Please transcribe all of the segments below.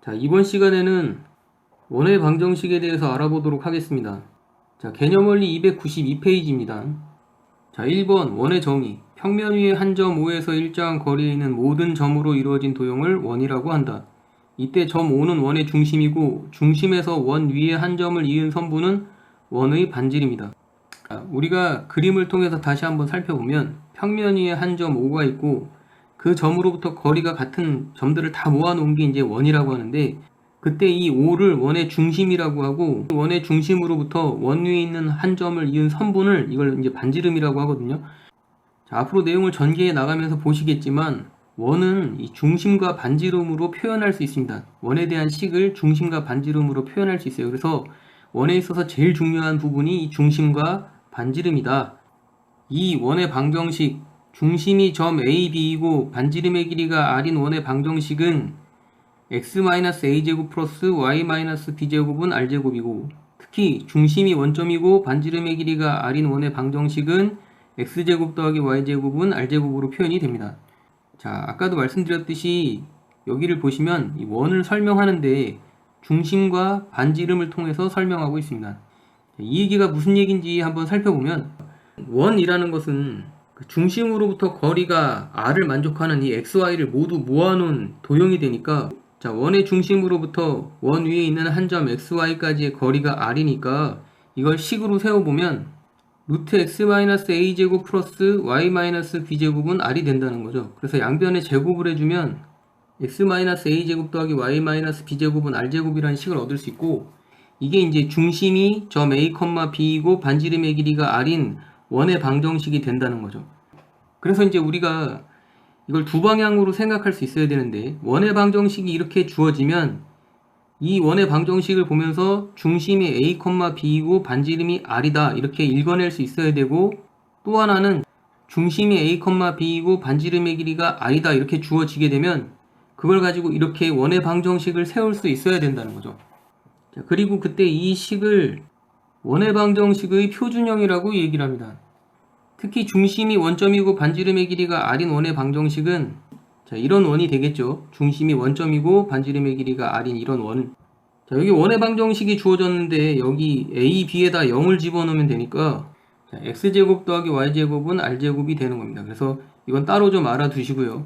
자, 이번 시간에는 원의 방정식에 대해서 알아보도록 하겠습니다. 자, 개념원리 292페이지입니다. 자, 1번 원의 정의. 평면 위에 한 점 O에서 일정한 거리에 있는 모든 점으로 이루어진 도형을 원이라고 한다. 이때 점 O는 원의 중심이고 중심에서 원 위에 한 점을 이은 선부는 원의 반지름이다. 자, 우리가 그림을 통해서 다시 한번 살펴보면 평면 위에 한 점 O가 있고 그 점으로부터 거리가 같은 점들을 다 모아놓은 게 이제 원이라고 하는데, 그때 이 O를 원의 중심이라고 하고 원의 중심으로부터 원 위에 있는 한 점을 이은 선분을 이걸 이제 반지름이라고 하거든요. 자, 앞으로 내용을 전개해 나가면서 보시겠지만 원은 이 중심과 반지름으로 표현할 수 있습니다. 원에 대한 식을 중심과 반지름으로 표현할 수 있어요. 그래서 원에 있어서 제일 중요한 부분이 이 중심과 반지름이다. 이 원의 방정식, 중심이 점 A, B이고 반지름의 길이가 R인 원의 방정식은 x-a제곱 플러스 y-b제곱은 r제곱이고, 특히 중심이 원점이고 반지름의 길이가 R인 원의 방정식은 x제곱 더하기 y제곱은 r제곱으로 표현이 됩니다. 자, 아까도 말씀드렸듯이 여기를 보시면 이 원을 설명하는데 중심과 반지름을 통해서 설명하고 있습니다. 이 얘기가 무슨 얘기인지 한번 살펴보면, 원이라는 것은 그 중심으로부터 거리가 r을 만족하는 이 xy를 모두 모아놓은 도형이 되니까, 자, 원의 중심으로부터 원 위에 있는 한 점 xy까지의 거리가 r이니까 이걸 식으로 세워보면 루트 x-a제곱 플러스 y-b제곱은 r이 된다는 거죠. 그래서 양변에 제곱을 해주면 x-a제곱 더하기 y-b제곱은 r제곱이라는 식을 얻을 수 있고, 이게 이제 중심이 점 a, b이고 반지름의 길이가 r인 원의 방정식이 된다는 거죠. 그래서 이제 우리가 이걸 두 방향으로 생각할 수 있어야 되는데, 원의 방정식이 이렇게 주어지면 이 원의 방정식을 보면서 중심이 a, b이고 반지름이 r이다 이렇게 읽어낼 수 있어야 되고, 또 하나는 중심이 a, b이고 반지름의 길이가 r이다 이렇게 주어지게 되면 그걸 가지고 이렇게 원의 방정식을 세울 수 있어야 된다는 거죠. 자, 그리고 그때 이 식을 원의 방정식의 표준형이라고 얘기를 합니다. 특히 중심이 원점이고 반지름의 길이가 r인 원의 방정식은, 자, 이런 원이 되겠죠. 중심이 원점이고 반지름의 길이가 r인 이런 원. 자, 여기 원의 방정식이 주어졌는데 여기 a, b에다 0을 집어넣으면 되니까, 자, x제곱 더하기 y제곱은 r제곱이 되는 겁니다. 그래서 이건 따로 좀 알아두시고요.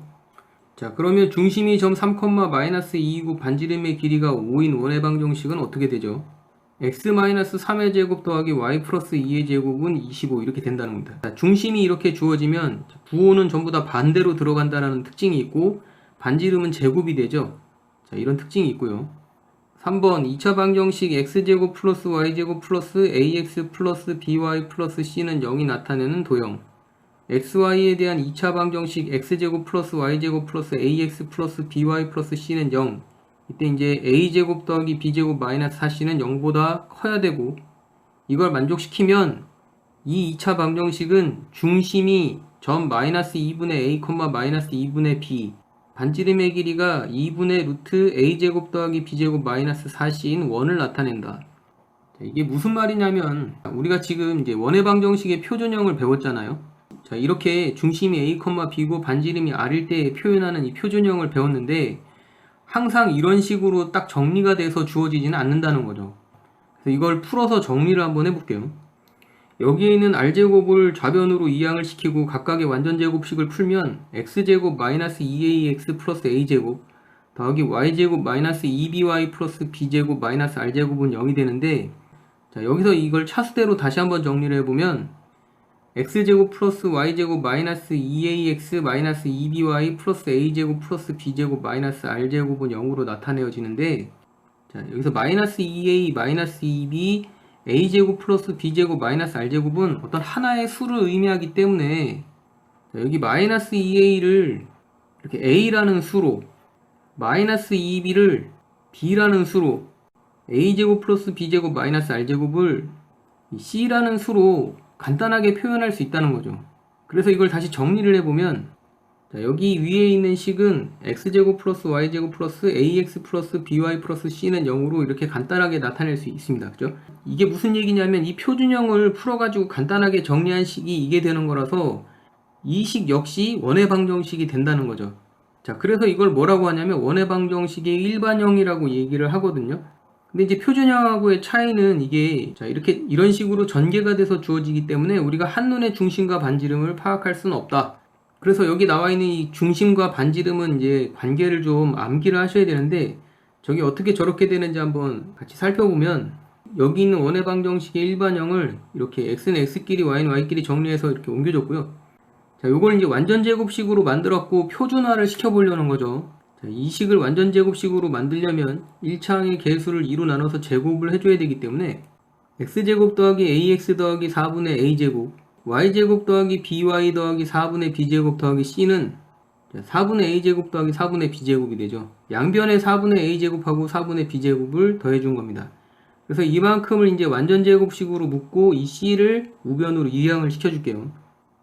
자, 그러면 중심이 점 3,-2이고 반지름의 길이가 5인 원의 방정식은 어떻게 되죠? x-3의 제곱 더하기 y 플러스 2의 제곱은 25 이렇게 된다는 겁니다. 자, 중심이 이렇게 주어지면 부호는 전부 다 반대로 들어간다는 특징이 있고 반지름은 제곱이 되죠. 자, 이런 특징이 있고요. 3번 2차 방정식 x제곱 플러스 y제곱 플러스 ax 플러스 by 플러스 c는 0이 나타내는 도형. xy에 대한 2차 방정식 x제곱 플러스 y제곱 플러스 ax 플러스 by 플러스 c는 0. 이때 이제 a제곱 더하기 b제곱 마이너스 4c는 0보다 커야 되고, 이걸 만족시키면 이 2차 방정식은 중심이 점 마이너스 2분의 a, 마이너스 2분의 b, 반지름의 길이가 2분의 루트 a제곱 더하기 b제곱 마이너스 4c인 원을 나타낸다. 자, 이게 무슨 말이냐면, 우리가 지금 이제 원의 방정식의 표준형을 배웠잖아요. 자, 이렇게 중심이 a, b고 반지름이 r일 때 표현하는 이 표준형을 배웠는데, 항상 이런 식으로 딱 정리가 돼서 주어지지는 않는다는 거죠. 그래서 이걸 풀어서 정리를 한번 해볼게요. 여기에 있는 r제곱을 좌변으로 이항을 시키고 각각의 완전제곱식을 풀면 x제곱 마이너스 2ax 플러스 a제곱 더하기 y제곱 마이너스 2by 플러스 b제곱 마이너스 r제곱은 0이 되는데, 자, 여기서 이걸 차수대로 다시 한번 정리를 해보면 x제곱 플러스 y제곱 마이너스 2ax 마이너스 2by 플러스 a제곱 플러스 b제곱 마이너스 r제곱은 0으로 나타내어지는데, 자, 여기서 마이너스 2a 마이너스 2b a제곱 플러스 b제곱 마이너스 r제곱은 어떤 하나의 수를 의미하기 때문에, 자, 여기 마이너스 2a를 이렇게 a라는 수로, 마이너스 2b를 b라는 수로, a제곱 플러스 b제곱 마이너스 r제곱을 c라는 수로 간단하게 표현할 수 있다는 거죠. 그래서 이걸 다시 정리를 해보면, 자, 여기 위에 있는 식은 x제곱 플러스 y제곱 플러스 ax 플러스 by 플러스 c는 0으로 이렇게 간단하게 나타낼 수 있습니다. 그죠? 이게 무슨 얘기냐면 이 표준형을 풀어가지고 간단하게 정리한 식이 이게 되는 거라서 이 식 역시 원의 방정식이 된다는 거죠. 자, 그래서 이걸 뭐라고 하냐면 원의 방정식의 일반형이라고 얘기를 하거든요. 근데 이제 표준형하고의 차이는 이게 자, 이렇게 이런 식으로 전개가 돼서 주어지기 때문에 우리가 한눈에 중심과 반지름을 파악할 수는 없다. 그래서 여기 나와 있는 이 중심과 반지름은 이제 관계를 좀 암기를 하셔야 되는데, 저게 어떻게 저렇게 되는지 한번 같이 살펴보면, 여기 있는 원의 방정식의 일반형을 이렇게 x는 x끼리 y는 y끼리 정리해서 이렇게 옮겨줬고요. 자, 요걸 이제 완전 제곱식으로 만들었고 표준화를 시켜보려는 거죠. 자, 이 식을 완전 제곱식으로 만들려면 1차항의 개수를 2로 나눠서 제곱을 해줘야 되기 때문에 x제곱 더하기 ax 더하기 4분의 a제곱, y제곱 더하기 by 더하기 4분의 b제곱 더하기 c는 4분의 a제곱 더하기 4분의 b제곱이 되죠. 양변에 4분의 a제곱하고 4분의 b제곱을 더해준 겁니다. 그래서 이만큼을 이제 완전 제곱식으로 묶고 이 c를 우변으로 이항을 시켜줄게요.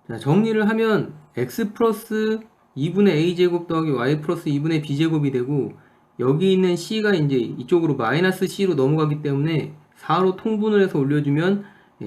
자, 정리를 하면 x 플러스 2분의 a제곱 더하기 y 플러스 2분의 b제곱이 되고, 여기 있는 c가 이제 이쪽으로 마이너스 c로 넘어가기 때문에 4로 통분을 해서 올려주면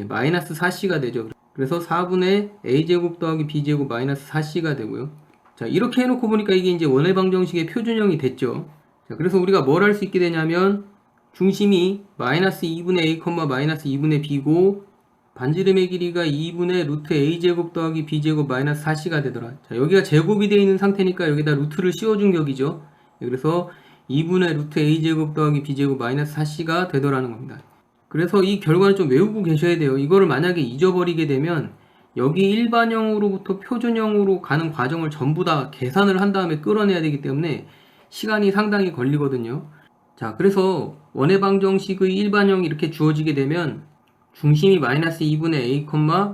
마이너스 4c가 되죠. 그래서 4분의 a제곱 더하기 b제곱 마이너스 4c가 되고요. 자, 이렇게 해놓고 보니까 이게 이제 원의 방정식의 표준형이 됐죠. 자, 그래서 우리가 뭘 할 수 있게 되냐면 중심이 마이너스 2분의 a, 마이너스 2분의 b고 반지름의 길이가 2분의 루트 a제곱 더하기 b제곱 마이너스 4c가 되더라. 자, 여기가 제곱이 되어 있는 상태니까 여기다 루트를 씌워준 격이죠. 그래서 2분의 루트 a제곱 더하기 b제곱 마이너스 4c가 되더라는 겁니다. 그래서 이 결과는 좀 외우고 계셔야 돼요. 이거를 만약에 잊어버리게 되면 여기 일반형으로부터 표준형으로 가는 과정을 전부 다 계산을 한 다음에 끌어내야 되기 때문에 시간이 상당히 걸리거든요. 자, 그래서 원의 방정식의 일반형이 이렇게 주어지게 되면 중심이 마이너스 2분의 a,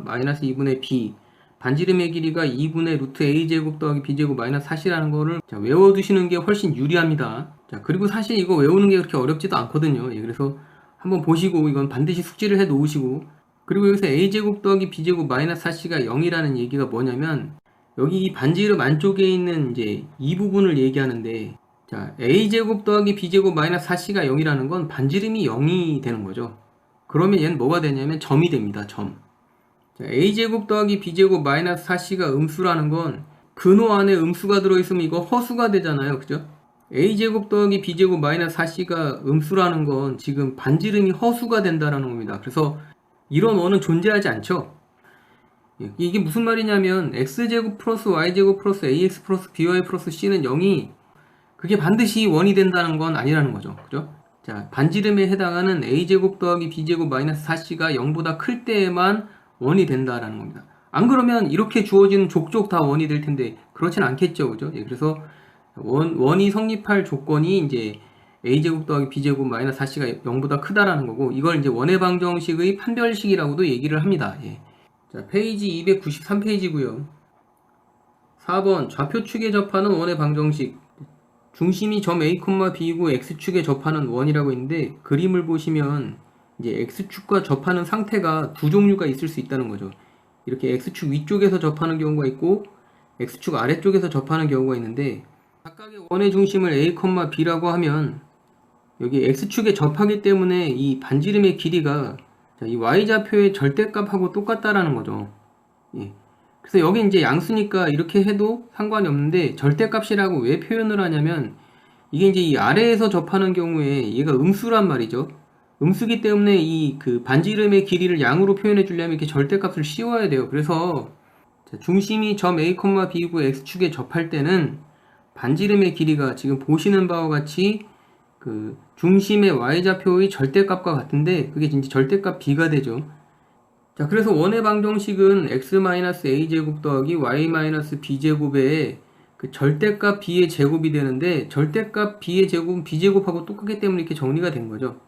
마이너스 2분의 b, 반지름의 길이가 2분의 루트 a제곱 더하기 b제곱 마이너스 4이라는 거를 자, 외워두시는 게 훨씬 유리합니다. 자, 그리고 사실 이거 외우는 게 그렇게 어렵지도 않거든요. 그래서 한번 보시고 이건 반드시 숙지를 해 놓으시고, 그리고 여기서 a제곱 더하기 b제곱 마이너스 4c가 0이라는 얘기가 뭐냐면 여기 이 반지름 안쪽에 있는 이제 이 부분을 얘기하는데, 자, a제곱 더하기 b제곱 마이너스 4c가 0이라는 건 반지름이 0이 되는 거죠. 그러면 얘는 뭐가 되냐면 점이 됩니다. 점. 자, a제곱 더하기 b제곱 마이너스 4c가 음수라는 건 근호 안에 음수가 들어있으면 이거 허수가 되잖아요. 그죠? a제곱 더하기 b제곱 마이너스 4c가 음수라는 건 지금 반지름이 허수가 된다라는 겁니다. 그래서 이런 원은 존재하지 않죠. 이게 무슨 말이냐면 x제곱 플러스 y제곱 플러스 ax 플러스 by 플러스 c는 0이 그게 반드시 원이 된다는 건 아니라는 거죠. 그죠? 자, 반지름에 해당하는 a제곱 더하기 b제곱 마이너스 4c가 0보다 클 때에만 원이 된다라는 겁니다. 안 그러면 이렇게 주어지는 족족 다 원이 될 텐데 그렇진 않겠죠. 그죠? 그래서 원이 성립할 조건이 이제 a제곱 더하기 b제곱 마이너스 4c가 0보다 크다라는 거고, 이걸 이제 원의 방정식의 판별식이라고도 얘기를 합니다. 자, 페이지 293페이지고요. 4번 좌표축에 접하는 원의 방정식. 중심이 점 a, b이고 x축에 접하는 원이라고 있는데, 그림을 보시면 이제 x축과 접하는 상태가 두 종류가 있을 수 있다는 거죠. 이렇게 x축 위쪽에서 접하는 경우가 있고 x축 아래쪽에서 접하는 경우가 있는데, 각각의 원의 중심을 a, b라고 하면 여기 x축에 접하기 때문에 이 반지름의 길이가 이 y좌표의 절대값하고 똑같다라는 거죠. 그래서 여기 이제 양수니까 이렇게 해도 상관이 없는데, 절대값이라고 왜 표현을 하냐면 이게 이제 이 아래에서 접하는 경우에 얘가 음수란 말이죠. 음수기 때문에 이 그 반지름의 길이를 양으로 표현해 주려면 이렇게 절대값을 씌워야 돼요. 그래서 중심이 점 a, b이고 x축에 접할 때는 반지름의 길이가 지금 보시는 바와 같이 그 중심의 y좌표의 절대값과 같은데 그게 진짜 절대값 b가 되죠. 자, 그래서 원의 방정식은 x-a제곱 더하기 y-b제곱의 그 절대값 b의 제곱이 되는데, 절대값 b의 제곱은 b제곱하고 똑같기 때문에 이렇게 정리가 된 거죠.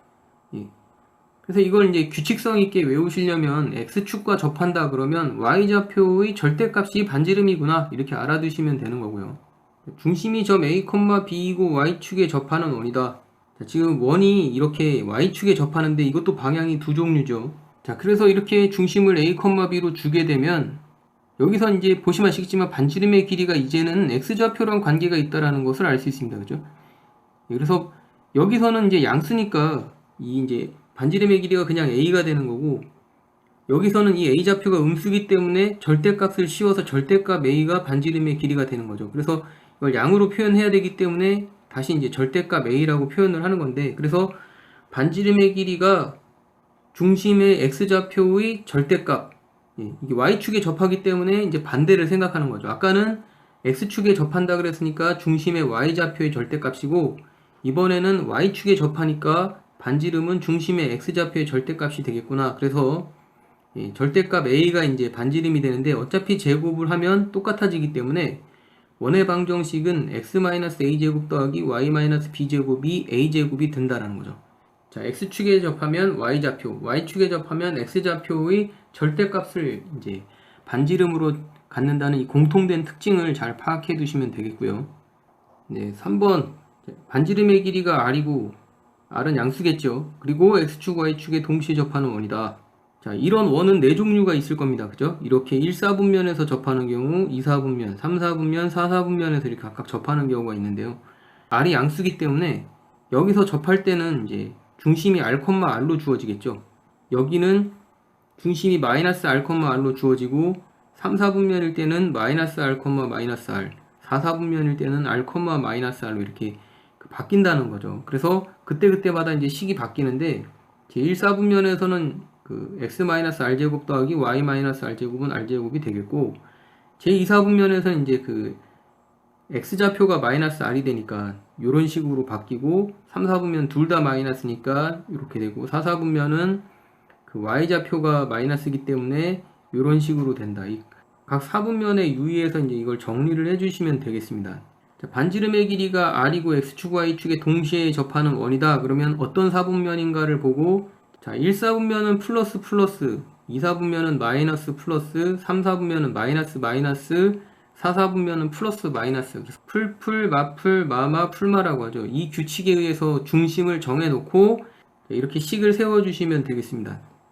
그래서 이걸 이제 규칙성 있게 외우시려면 x축과 접한다 그러면 y좌표의 절대값이 반지름이구나 이렇게 알아두시면 되는 거고요. 중심이 점 a, b이고 y축에 접하는 원이다. 자, 지금 원이 이렇게 y축에 접하는데 이것도 방향이 두 종류죠. 자, 그래서 이렇게 중심을 a, b로 주게 되면 여기서 이제 보시면 아시겠지만 반지름의 길이가 이제는 x좌표랑 관계가 있다라는 것을 알 수 있습니다. 그죠? 그래서 여기서는 이제 양수니까 이 이제 반지름의 길이가 그냥 a가 되는 거고, 여기서는 이 a좌표가 음수기 때문에 절대값을 씌워서 절대값 a가 반지름의 길이가 되는 거죠. 그래서 이걸 양으로 표현해야 되기 때문에 다시 이제 절대값 a라고 표현을 하는 건데, 그래서 반지름의 길이가 중심의 x좌표의 절대값, 이게 y축에 접하기 때문에 이제 반대를 생각하는 거죠. 아까는 x축에 접한다 그랬으니까 중심의 y좌표의 절대값이고, 이번에는 y축에 접하니까 반지름은 중심의 x좌표의 절대값이 되겠구나. 그래서 절대값 a가 이제 반지름이 되는데, 어차피 제곱을 하면 똑같아지기 때문에 원의 방정식은 x-a제곱 더하기 y-b제곱이 a제곱이 된다라는 거죠. 자, x축에 접하면 y좌표, y축에 접하면 x좌표의 절대값을 이제 반지름으로 갖는다는 이 공통된 특징을 잘 파악해 두시면 되겠고요. 네, 3번 반지름의 길이가 r이고 r은 양수겠죠. 그리고 x축, y축에 동시에 접하는 원이다. 자, 이런 원은 네 종류가 있을 겁니다. 그죠? 이렇게 1, 4분면에서 접하는 경우, 2, 4분면, 3, 4분면, 4, 4분면에서 이렇게 각각 접하는 경우가 있는데요. r이 양수기 때문에 여기서 접할 때는 이제 중심이 r,r로 주어지겠죠. 여기는 중심이 마이너스 r,r로 주어지고 3, 4분면일 때는 마이너스 r, 마이너스 r, 4, 4분면일 때는 r, 마이너스 r로 이렇게 바뀐다는 거죠. 그래서 그때그때마다 이제 식이 바뀌는데, 제 1, 4분면에서는 그 x-r제곱 더하기 y-r제곱은 r제곱이 되겠고, 제 2, 4분면에서는 이제 그 x좌표가 마이너스 r이 되니까 이런 식으로 바뀌고, 3, 4분면 둘 다 마이너스니까 이렇게 되고, 4, 4분면은 그 y좌표가 마이너스이기 때문에 이런 식으로 된다. 각 4분면에 유의해서 이제 이걸 정리를 해주시면 되겠습니다. 자, 반지름의 길이가 r이고 x축, y축에 동시에 접하는 원이다. 그러면 어떤 4분면인가를 보고, 자, 1, 4분면은 플러스 플러스, 2, 4분면은 마이너스 플러스, 3, 4분면은 마이너스 마이너스, 4, 4분면은 플러스 마이너스. 그래서 풀풀, 마풀, 마마, 풀마라고 하죠. 이 규칙에 의해서 중심을 정해놓고 이렇게 식을 세워주시면 되겠습니다.